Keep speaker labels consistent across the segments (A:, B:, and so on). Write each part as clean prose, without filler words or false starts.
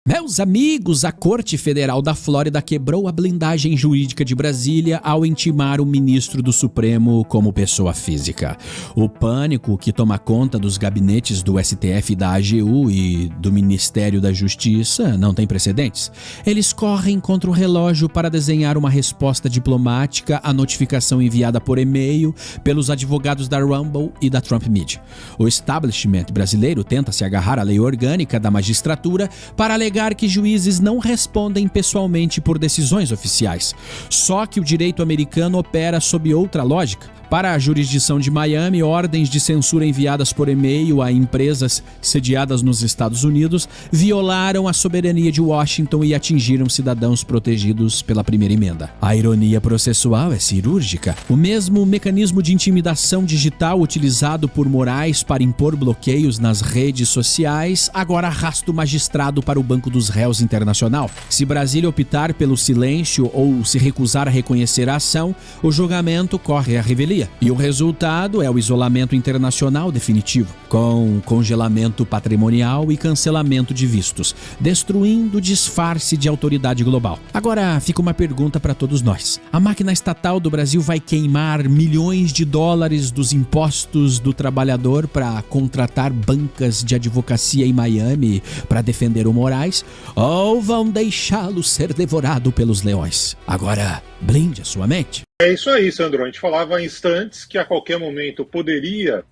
A: Meus amigos, a Corte Federal da Flórida quebrou a blindagem jurídica de Brasília ao intimar o ministro do Supremo como pessoa física. O pânico que toma conta dos gabinetes do STF, da AGU e do Ministério da Justiça não tem precedentes. Eles correm contra o relógio para desenhar uma resposta diplomática à notificação enviada por e-mail pelos advogados da Rumble e da Trump Media. O establishment brasileiro tenta se agarrar à lei orgânica da magistratura para alegar que juízes não respondem pessoalmente por decisões oficiais. Só que o direito americano opera sob outra lógica. Para a jurisdição de Miami, ordens de censura enviadas por e-mail a empresas sediadas nos Estados Unidos violaram a soberania de Washington e atingiram cidadãos protegidos pela primeira emenda. A ironia processual é cirúrgica. O mesmo mecanismo de intimidação digital utilizado por Moraes para impor bloqueios nas redes sociais agora arrasta o magistrado para o Banco dos Réus Internacional. Se Brasília optar pelo silêncio ou se recusar a reconhecer a ação, o julgamento corre à revelia. E o resultado é o isolamento internacional definitivo, com congelamento patrimonial e cancelamento de vistos, destruindo o disfarce de autoridade global. Agora fica uma pergunta para todos nós. A máquina estatal do Brasil vai queimar milhões de dólares dos impostos do trabalhador para contratar bancas de advocacia em Miami para defender o Moraes? Ou vão deixá-lo ser devorado pelos leões? Agora, blinde a sua mente.
B: É isso aí, Sandro. A gente falava há instantes que a qualquer momento poderia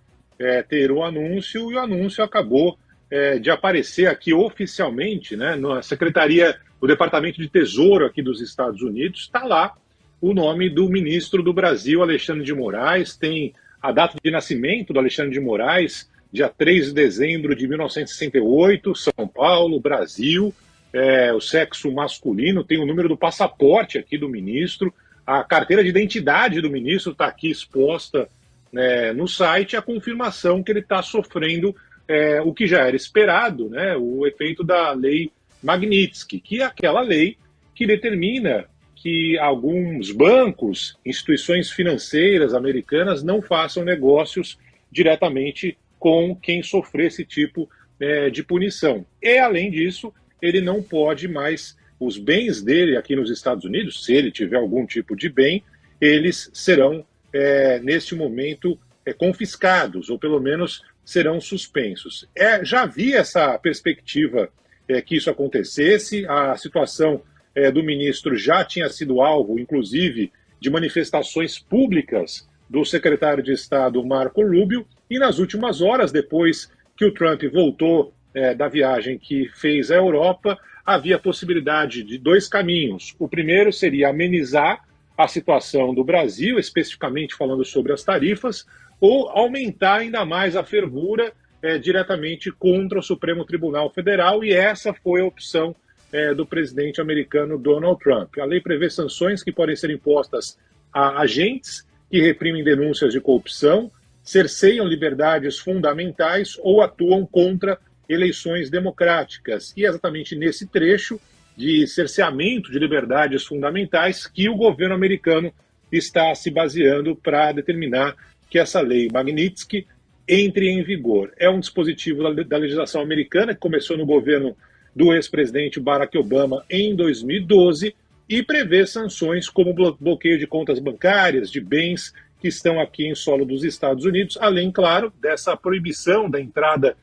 B: ter o anúncio, e o anúncio acabou de aparecer aqui oficialmente, né, na Secretaria do Departamento de Tesouro aqui dos Estados Unidos. Está lá o nome do ministro do Brasil, Alexandre de Moraes. Tem a data de nascimento do Alexandre de Moraes, dia 3 de dezembro de 1968, São Paulo, Brasil. O sexo masculino, tem o número do passaporte aqui do ministro. A carteira de identidade do ministro está aqui exposta no site, a confirmação que ele está sofrendo o que já era esperado, né, o efeito da lei Magnitsky, que é aquela lei que determina que alguns bancos, instituições financeiras americanas não façam negócios diretamente com quem sofrer esse tipo de punição. E, além disso, ele não pode mais... Os bens dele aqui nos Estados Unidos, se ele tiver algum tipo de bem, eles serão, neste momento, confiscados, ou pelo menos serão suspensos. Já havia essa perspectiva que isso acontecesse. A situação do ministro já tinha sido alvo, inclusive, de manifestações públicas do secretário de Estado, Marco Rubio, e nas últimas horas, depois que o Trump voltou da viagem que fez à Europa, havia a possibilidade de dois caminhos. O primeiro seria amenizar a situação do Brasil, especificamente falando sobre as tarifas, ou aumentar ainda mais a fervura diretamente contra o Supremo Tribunal Federal, e essa foi a opção do presidente americano Donald Trump. A lei prevê sanções que podem ser impostas a agentes que reprimem denúncias de corrupção, cerceiam liberdades fundamentais ou atuam contra eleições democráticas. E é exatamente nesse trecho de cerceamento de liberdades fundamentais que o governo americano está se baseando para determinar que essa lei Magnitsky entre em vigor. É um dispositivo da legislação americana que começou no governo do ex-presidente Barack Obama em 2012 e prevê sanções como bloqueio de contas bancárias, de bens que estão aqui em solo dos Estados Unidos, além, claro, dessa proibição da entrada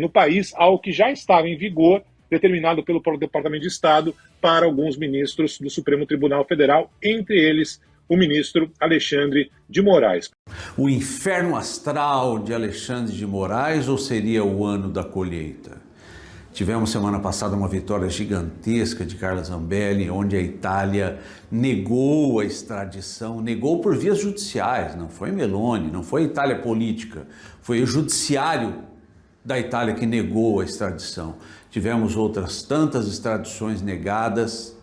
B: no país, algo que já estava em vigor, determinado pelo Departamento de Estado para alguns ministros do Supremo Tribunal Federal, entre eles o ministro Alexandre de Moraes.
C: O inferno astral de Alexandre de Moraes, ou seria o ano da colheita? Tivemos semana passada uma vitória gigantesca de Carla Zambelli, onde a Itália negou a extradição, negou por vias judiciais, não foi Meloni, não foi a Itália política, foi o judiciário da Itália que negou a extradição. Tivemos outras tantas extradições negadas,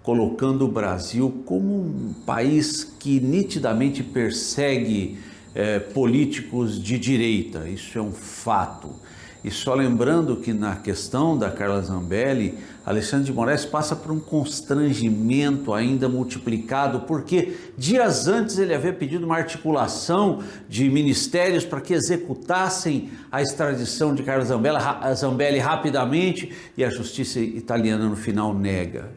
C: colocando o Brasil como um país que nitidamente persegue políticos de direita. Isso é um fato. E só lembrando que na questão da Carla Zambelli, Alexandre de Moraes passa por um constrangimento ainda multiplicado, porque dias antes ele havia pedido uma articulação de ministérios para que executassem a extradição de Carla Zambelli rapidamente, e a justiça italiana no final nega.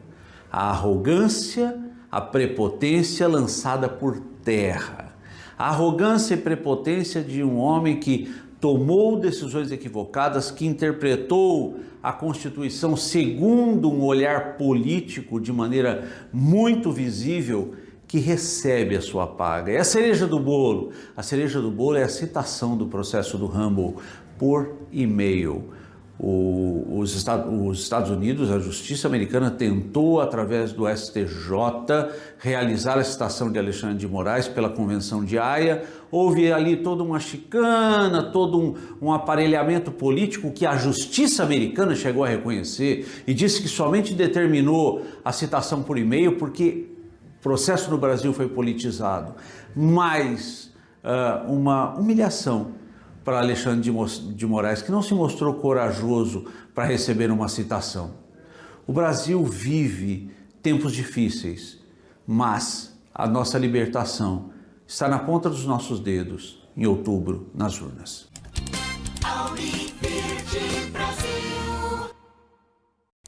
C: A arrogância, a prepotência lançada por terra. A arrogância e prepotência de um homem que tomou decisões equivocadas, que interpretou a Constituição segundo um olhar político de maneira muito visível, que recebe a sua paga. É a cereja do bolo. A cereja do bolo é a citação do processo do Rumble por e-mail. Os Estados Unidos, a justiça americana tentou, através do STJ, realizar a citação de Alexandre de Moraes pela Convenção de Haia. Houve ali toda uma chicana, todo um aparelhamento político que a justiça americana chegou a reconhecer e disse que somente determinou a citação por e-mail porque o processo no Brasil foi politizado. Mas uma humilhação para Alexandre de Moraes, que não se mostrou corajoso para receber uma citação. O Brasil vive tempos difíceis, mas a nossa libertação está na ponta dos nossos dedos, em outubro, nas urnas.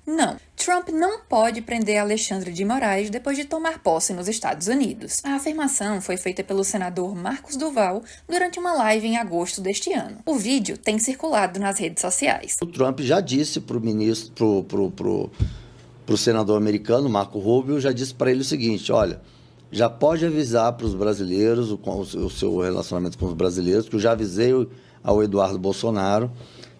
D: Não, Trump não pode prender Alexandre de Moraes depois de tomar posse nos Estados Unidos. A afirmação foi feita pelo senador Marcos Duval durante uma live em agosto deste ano. O vídeo tem circulado nas redes sociais.
E: O Trump já disse para o ministro, pro senador americano, Marco Rubio, já disse para ele o seguinte: olha, já pode avisar para os brasileiros, o seu relacionamento com os brasileiros, que eu já avisei ao Eduardo Bolsonaro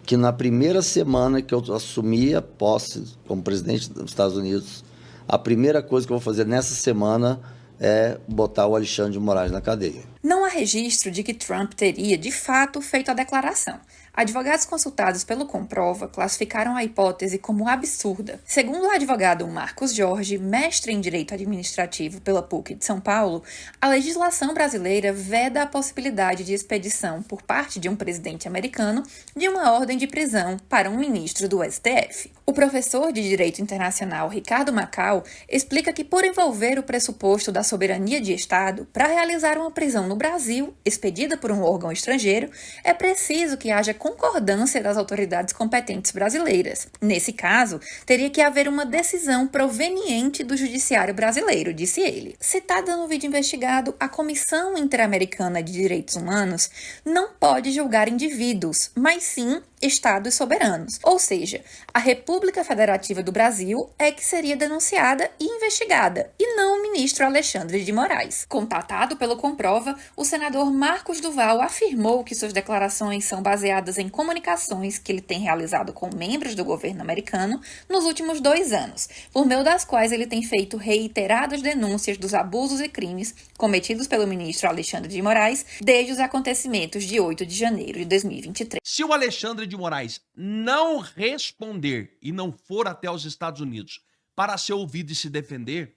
E: que na primeira semana que eu assumi a posse como presidente dos Estados Unidos, a primeira coisa que eu vou fazer nessa semana é botar o Alexandre de Moraes na cadeia.
D: Não há registro de que Trump teria, de fato, feito a declaração. Advogados consultados pelo Comprova classificaram a hipótese como absurda. Segundo o advogado Marcos Jorge, mestre em Direito Administrativo pela PUC de São Paulo, a legislação brasileira veda a possibilidade de expedição por parte de um presidente americano de uma ordem de prisão para um ministro do STF. O professor de Direito Internacional Ricardo Macau explica que, por envolver o pressuposto da soberania de Estado, para realizar uma prisão no Brasil, expedida por um órgão estrangeiro, é preciso que haja concordância das autoridades competentes brasileiras. Nesse caso, teria que haver uma decisão proveniente do judiciário brasileiro, disse ele. Citada no vídeo investigado, a Comissão Interamericana de Direitos Humanos não pode julgar indivíduos, mas sim estados soberanos. Ou seja, a República Federativa do Brasil é que seria denunciada e investigada, e não o ministro Alexandre de Moraes. Contatado pelo Comprova, o senador Marcos Duval afirmou que suas declarações são baseadas em comunicações que ele tem realizado com membros do governo americano nos últimos 2 anos, por meio das quais ele tem feito reiteradas denúncias dos abusos e crimes cometidos pelo ministro Alexandre de Moraes desde os acontecimentos de 8 de janeiro de 2023.
F: Se o Alexandre de Moraes não responder e não for até os Estados Unidos para ser ouvido e se defender,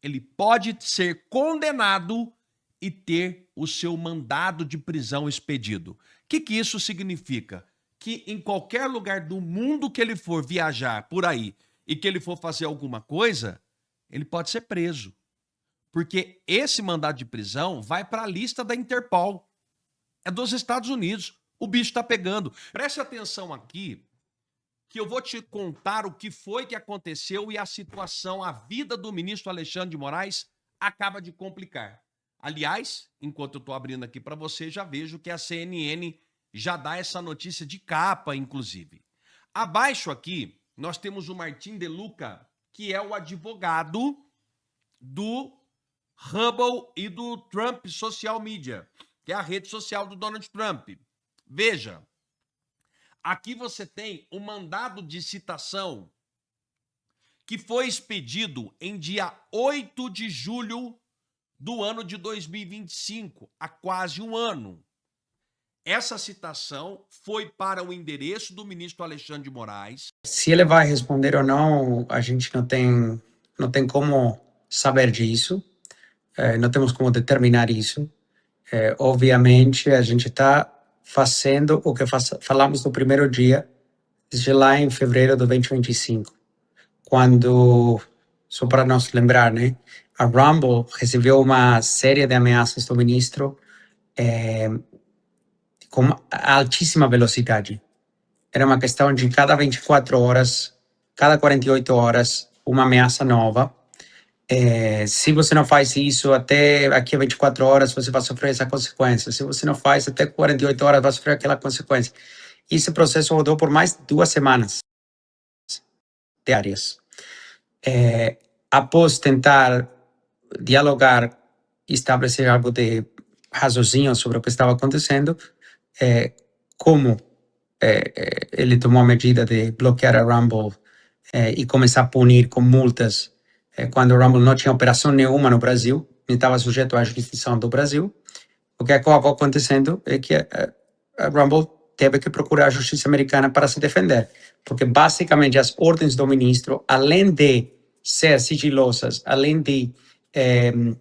F: ele pode ser condenado e ter o seu mandado de prisão expedido. O que isso significa? Que em qualquer lugar do mundo que ele for viajar por aí e que ele for fazer alguma coisa, ele pode ser preso. Porque esse mandado de prisão vai para a lista da Interpol. É dos Estados Unidos. O bicho está pegando. Preste atenção aqui, que eu vou te contar o que foi que aconteceu e a situação, a vida do ministro Alexandre de Moraes acaba de complicar. Aliás, enquanto eu estou abrindo aqui para você, já vejo que a CNN já dá essa notícia de capa, inclusive. Abaixo aqui, nós temos o Martin De Luca, que é o advogado do Hubble e do Trump Social Media, que é a rede social do Donald Trump. Veja, aqui você tem o mandado de citação que foi expedido em dia 8 de julho do ano de 2025, há quase um ano. Essa citação foi para o endereço do ministro Alexandre de Moraes.
G: Se ele vai responder ou não, a gente não tem como saber disso, não temos como determinar isso. Obviamente, a gente está fazendo o que falamos no primeiro dia, de lá em fevereiro de 2025, quando, só para nos lembrar, né, a Rumble recebeu uma série de ameaças do ministro com altíssima velocidade. Era uma questão de cada 24 horas, cada 48 horas, uma ameaça nova. Se você não faz isso até aqui a 24 horas, você vai sofrer essa consequência. Se você não faz até 48 horas, vai sofrer aquela consequência. E esse processo rodou por mais de 2 semanas diárias. Após tentar dialogar e estabelecer algo de raciocínio sobre o que estava acontecendo, como ele tomou a medida de bloquear a Rumble e começar a punir com multas quando a Rumble não tinha operação nenhuma no Brasil, e estava sujeito à jurisdição do Brasil. O que acabou acontecendo é que a Rumble teve que procurar a justiça americana para se defender, porque basicamente as ordens do ministro, além de ser sigilosas, além de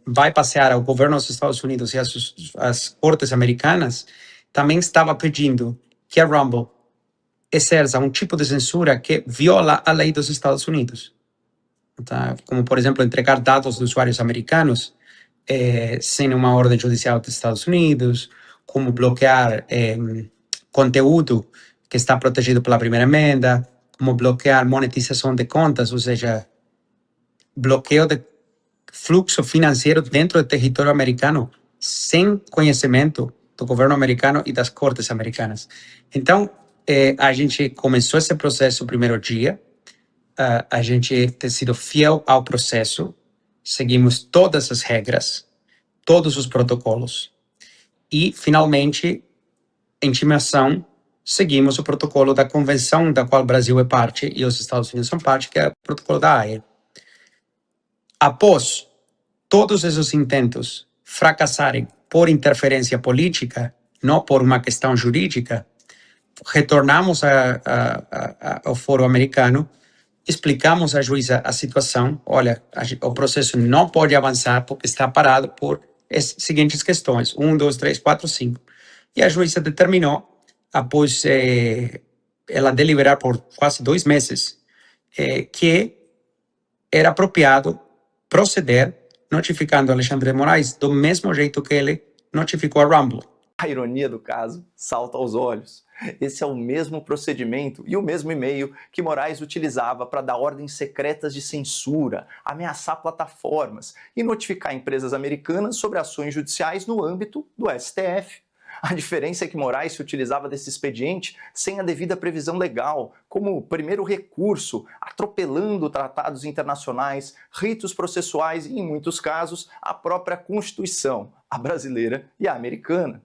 G: vai passear ao governo dos Estados Unidos e as cortes americanas, também estava pedindo que a Rumble exerça um tipo de censura que viola a lei dos Estados Unidos. Tá? Como, por exemplo, entregar dados de usuários americanos sem uma ordem judicial dos Estados Unidos, como bloquear conteúdo que está protegido pela primeira emenda, como bloquear monetização de contas, ou seja, bloqueio de fluxo financeiro dentro do território americano sem conhecimento do governo americano e das cortes americanas. Então, a gente começou esse processo no primeiro dia, a gente tem sido fiel ao processo, seguimos todas as regras, todos os protocolos e, finalmente, em intimação, seguimos o protocolo da convenção da qual o Brasil é parte e os Estados Unidos são parte, que é o protocolo da Haia. Após todos esses intentos fracassarem por interferência política, não por uma questão jurídica, retornamos ao Fórum Americano, explicamos à juíza a situação. Olha, o processo não pode avançar porque está parado por as seguintes questões: 1, 2, 3, 4, 5. E a juíza determinou, após ela deliberar por quase 2 meses, que era apropriado proceder notificando Alexandre de Moraes do mesmo jeito que ele notificou a Rumble.
H: A ironia do caso salta aos olhos. Esse é o mesmo procedimento e o mesmo e-mail que Moraes utilizava para dar ordens secretas de censura, ameaçar plataformas e notificar empresas americanas sobre ações judiciais no âmbito do STF. A diferença é que Moraes se utilizava desse expediente sem a devida previsão legal, como primeiro recurso, atropelando tratados internacionais, ritos processuais e, em muitos casos, a própria Constituição, a brasileira e a americana.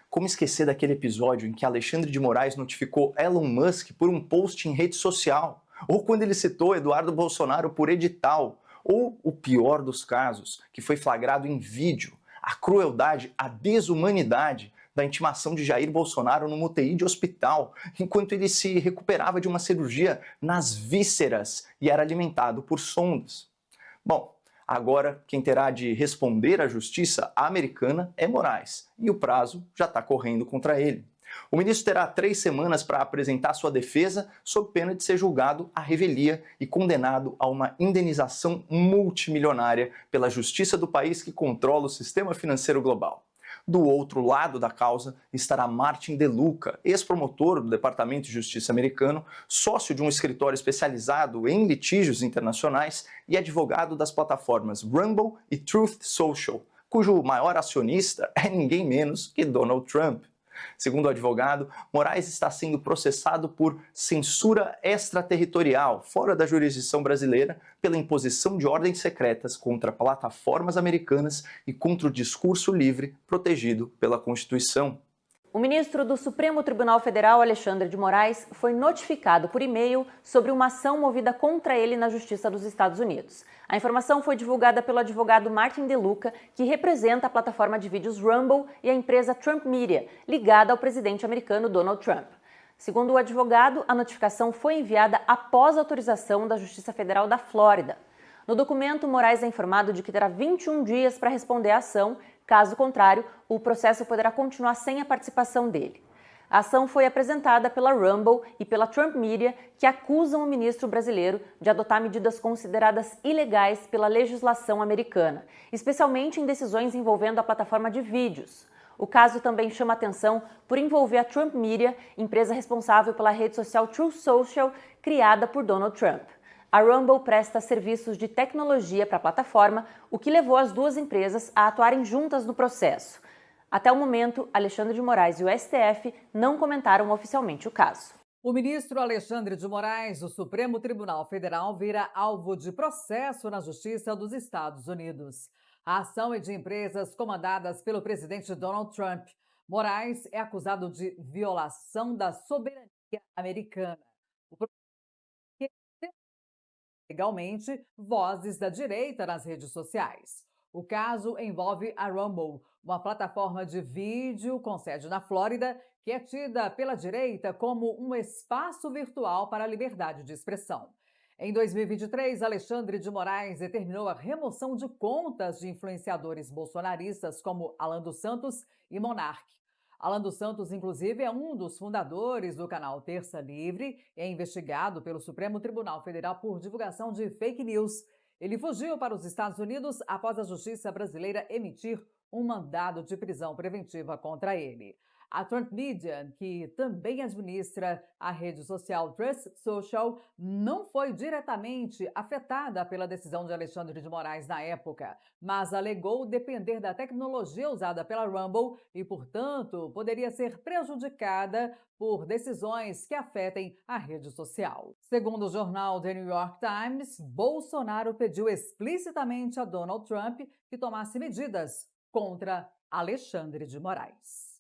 H: Como esquecer daquele episódio em que Alexandre de Moraes notificou Elon Musk por um post em rede social, ou quando ele citou Eduardo Bolsonaro por edital, ou o pior dos casos, que foi flagrado em vídeo, a crueldade, a desumanidade da intimação de Jair Bolsonaro numa UTI de hospital, enquanto ele se recuperava de uma cirurgia nas vísceras e era alimentado por sondas. Bom, agora quem terá de responder à justiça americana é Moraes, e o prazo já está correndo contra ele. O ministro terá 3 semanas para apresentar sua defesa, sob pena de ser julgado à revelia e condenado a uma indenização multimilionária pela justiça do país que controla o sistema financeiro global. Do outro lado da causa estará Martin DeLuca, ex-promotor do Departamento de Justiça americano, sócio de um escritório especializado em litígios internacionais e advogado das plataformas Rumble e Truth Social, cujo maior acionista é ninguém menos que Donald Trump. Segundo o advogado, Moraes está sendo processado por censura extraterritorial, fora da jurisdição brasileira, pela imposição de ordens secretas contra plataformas americanas e contra o discurso livre protegido pela Constituição.
I: O ministro do Supremo Tribunal Federal, Alexandre de Moraes, foi notificado por e-mail sobre uma ação movida contra ele na Justiça dos Estados Unidos. A informação foi divulgada pelo advogado Martin DeLuca, que representa a plataforma de vídeos Rumble e a empresa Trump Media, ligada ao presidente americano Donald Trump. Segundo o advogado, a notificação foi enviada após autorização da Justiça Federal da Flórida. No documento, Moraes é informado de que terá 21 dias para responder à ação. Caso contrário, o processo poderá continuar sem a participação dele. A ação foi apresentada pela Rumble e pela Trump Media, que acusam o ministro brasileiro de adotar medidas consideradas ilegais pela legislação americana, especialmente em decisões envolvendo a plataforma de vídeos. O caso também chama atenção por envolver a Trump Media, empresa responsável pela rede social Truth Social, criada por Donald Trump. A Rumble presta serviços de tecnologia para a plataforma, o que levou as duas empresas a atuarem juntas no processo. Até o momento, Alexandre de Moraes e o STF não comentaram oficialmente o caso.
J: O ministro Alexandre de Moraes, do Supremo Tribunal Federal, vira alvo de processo na Justiça dos Estados Unidos. A ação é de empresas comandadas pelo presidente Donald Trump. Moraes é acusado de violação da soberania americana. O legalmente vozes da direita nas redes sociais. O caso envolve a Rumble, uma plataforma de vídeo com sede na Flórida, que é tida pela direita como um espaço virtual para a liberdade de expressão. Em 2023, Alexandre de Moraes determinou a remoção de contas de influenciadores bolsonaristas como Alan dos Santos e Monark. Alan dos Santos, inclusive, é um dos fundadores do canal Terça Livre e é investigado pelo Supremo Tribunal Federal por divulgação de fake news. Ele fugiu para os Estados Unidos após a justiça brasileira emitir um mandado de prisão preventiva contra ele. A Trump Media, que também administra a rede social Truth Social, não foi diretamente afetada pela decisão de Alexandre de Moraes na época, mas alegou depender da tecnologia usada pela Rumble e, portanto, poderia ser prejudicada por decisões que afetem a rede social. Segundo o jornal The New York Times, Bolsonaro pediu explicitamente a Donald Trump que tomasse medidas contra Alexandre de Moraes.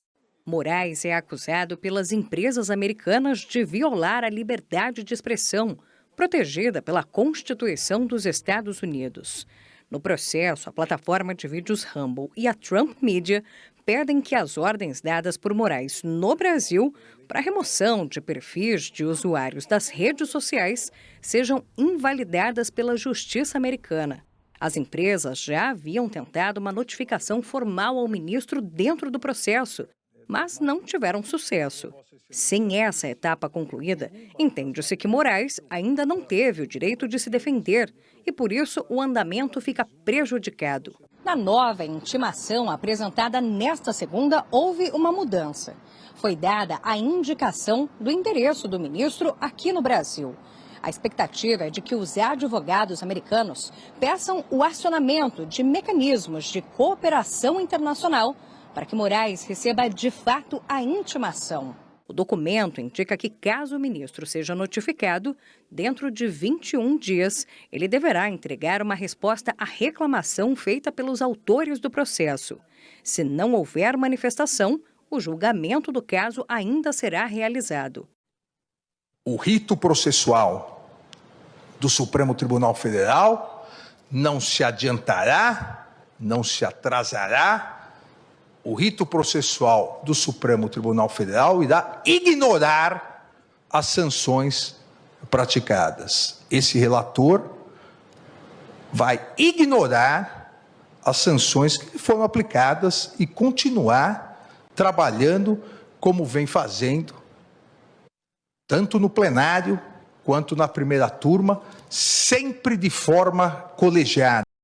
K: Moraes é acusado pelas empresas americanas de violar a liberdade de expressão, protegida pela Constituição dos Estados Unidos. No processo, a plataforma de vídeos Rumble e a Trump Media pedem que as ordens dadas por Moraes no Brasil para a remoção de perfis de usuários das redes sociais sejam invalidadas pela Justiça americana. As empresas já haviam tentado uma notificação formal ao ministro dentro do processo, mas não tiveram sucesso. Sem essa etapa concluída, entende-se que Moraes ainda não teve o direito de se defender e, por isso, o andamento fica prejudicado. Na nova intimação apresentada nesta segunda, houve uma mudança. Foi dada a indicação do endereço do ministro aqui no Brasil. A expectativa é de que os advogados americanos peçam o acionamento de mecanismos de cooperação internacional para que Moraes receba de fato a intimação. O documento indica que, caso o ministro seja notificado, dentro de 21 dias, ele deverá entregar uma resposta à reclamação feita pelos autores do processo. Se não houver manifestação, o julgamento do caso ainda será realizado.
L: O rito processual do Supremo Tribunal Federal não se adiantará, não se atrasará. O rito processual do Supremo Tribunal Federal irá ignorar as sanções praticadas. Esse relator vai ignorar as sanções que foram aplicadas e continuar trabalhando como vem fazendo, tanto no plenário quanto na primeira turma, sempre de forma colegiada.